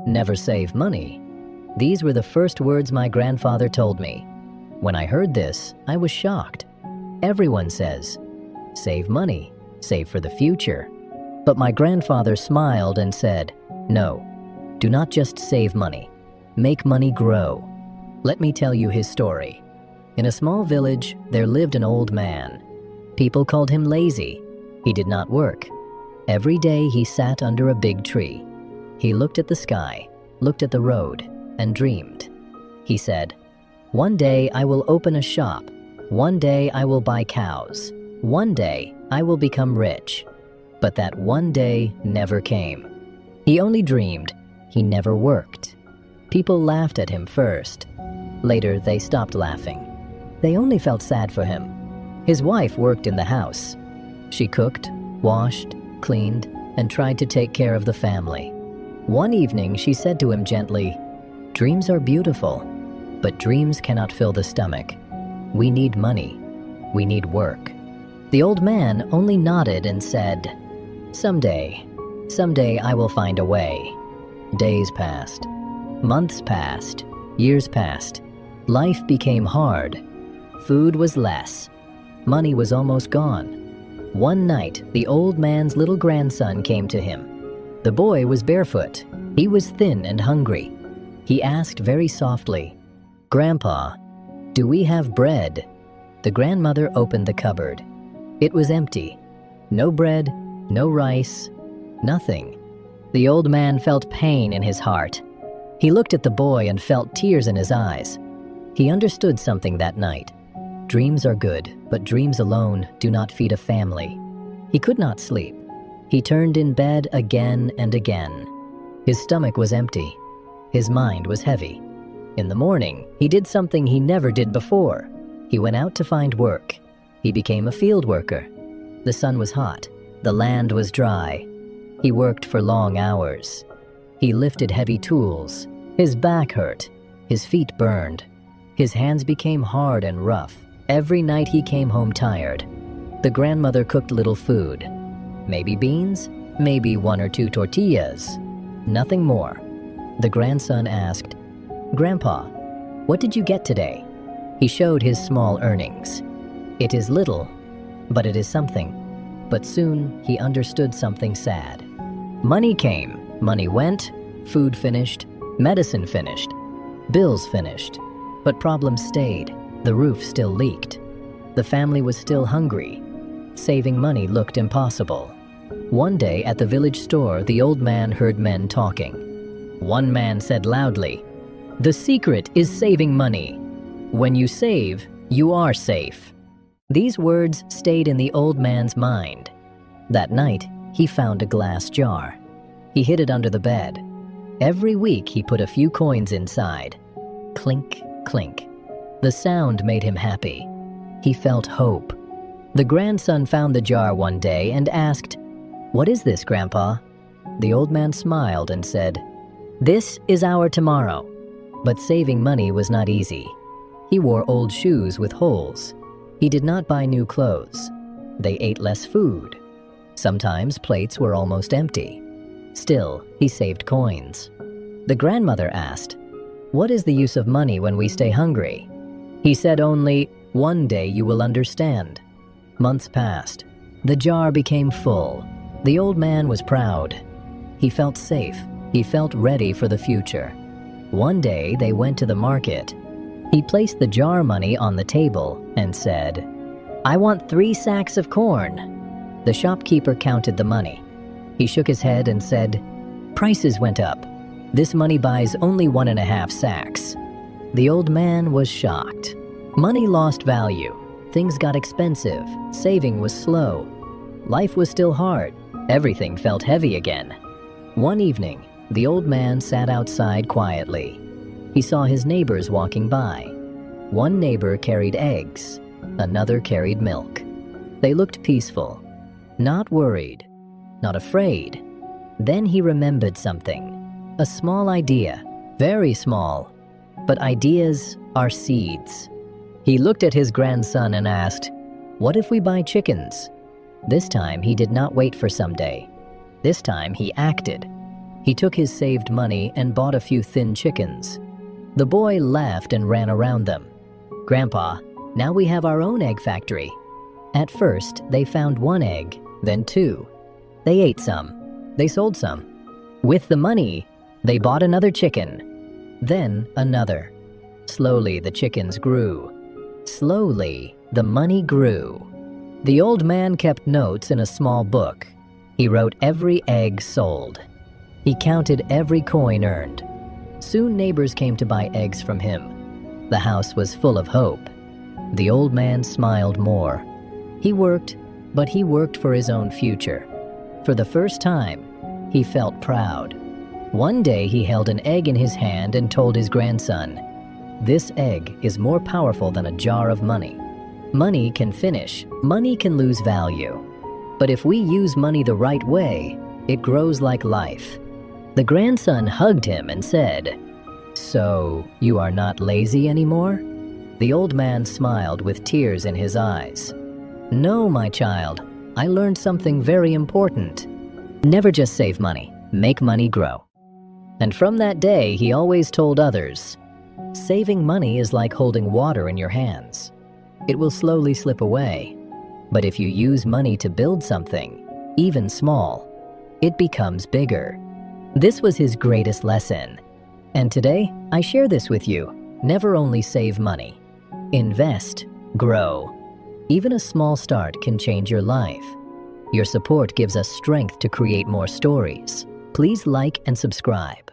Never save money. These were the first words my grandfather told me. When I heard this, I was shocked. Everyone says, save money, save for the future. But my grandfather smiled and said, no, do not just save money. Make money grow. Let me tell you his story. In a small village, there lived an old man. People called him lazy. He did not work. Every day he sat under a big tree. He looked at the sky, looked at the road, and dreamed. He said, one day I will open a shop. One day I will buy cows. One day I will become rich. But that one day never came. He only dreamed. He never worked. People laughed at him first. Later, they stopped laughing. They only felt sad for him. His wife worked in the house. She cooked, washed, cleaned, and tried to take care of the family. One evening, she said to him gently, dreams are beautiful, but dreams cannot fill the stomach. We need money. We need work. The old man only nodded and said, someday I will find a way. Days passed. Months passed. Years passed. Life became hard. Food was less. Money was almost gone. One night, the old man's little grandson came to him. The boy was barefoot. He was thin and hungry. He asked very softly, Grandpa, do we have bread? The grandmother opened the cupboard. It was empty. No bread, no rice, nothing. The old man felt pain in his heart. He looked at the boy and felt tears in his eyes. He understood something that night. Dreams are good, but dreams alone do not feed a family. He could not sleep. He turned in bed again and again. His stomach was empty. His mind was heavy. In the morning, he did something he never did before. He went out to find work. He became a field worker. The sun was hot. The land was dry. He worked for long hours. He lifted heavy tools. His back hurt. His feet burned. His hands became hard and rough. Every night he came home tired. The grandmother cooked little food. Maybe beans, maybe 1 or 2 tortillas. Nothing more. The grandson asked, Grandpa, what did you get today? He showed his small earnings. It is little, but it is something. But soon he understood something sad. Money came, money went, food finished, medicine finished, bills finished. But problems stayed. The roof still leaked. The family was still hungry. Saving money looked impossible. One day at the village store, the old man heard men talking. One man said loudly, the secret is saving money. When you save, you are safe. These words stayed in the old man's mind. That night, he found a glass jar. He hid it under the bed. Every week, he put a few coins inside. Clink, clink. The sound made him happy. He felt hope. The grandson found the jar one day and asked, what is this, Grandpa? The old man smiled and said, this is our tomorrow. But saving money was not easy. He wore old shoes with holes. He did not buy new clothes. They ate less food. Sometimes plates were almost empty. Still, he saved coins. The grandmother asked, what is the use of money when we stay hungry? He said only, one day you will understand. Months passed. The jar became full. The old man was proud. He felt safe. He felt ready for the future. One day they went to the market. He placed the jar money on the table and said, I want 3 sacks of corn. The shopkeeper counted the money. He shook his head and said, prices went up. This money buys only 1.5 sacks. The old man was shocked. Money lost value. Things got expensive. Saving was slow. Life was still hard. Everything felt heavy again. One evening, the old man sat outside quietly. He saw his neighbors walking by. One neighbor carried eggs. Another carried milk. They looked peaceful, not worried, not afraid. Then he remembered something. A small idea, very small. But ideas are seeds. He looked at his grandson and asked, what if we buy chickens? This time he did not wait for someday. This time he acted. He took his saved money and bought a few thin chickens. The boy laughed and ran around them. "Grandpa, now we have our own egg factory." At first, they found one egg, then two. They ate some. They sold some. With the money, they bought another chicken, then another. Slowly, the chickens grew. Slowly, the money grew. The old man kept notes in a small book. He wrote every egg sold. He counted every coin earned. Soon neighbors came to buy eggs from him. The house was full of hope. The old man smiled more. He worked, but he worked for his own future. For the first time, he felt proud. One day he held an egg in his hand and told his grandson, "This egg is more powerful than a jar of money. Money can finish, money can lose value. But if we use money the right way, it grows like life." The grandson hugged him and said, "So, you are not lazy anymore?" The old man smiled with tears in his eyes. "No, my child, I learned something very important. Never just save money, make money grow." And from that day, he always told others, saving money is like holding water in your hands. It will slowly slip away. But if you use money to build something, even small, it becomes bigger. This was his greatest lesson. And today, I share this with you. Never only save money. Invest, grow. Even a small start can change your life. Your support gives us strength to create more stories. Please like and subscribe.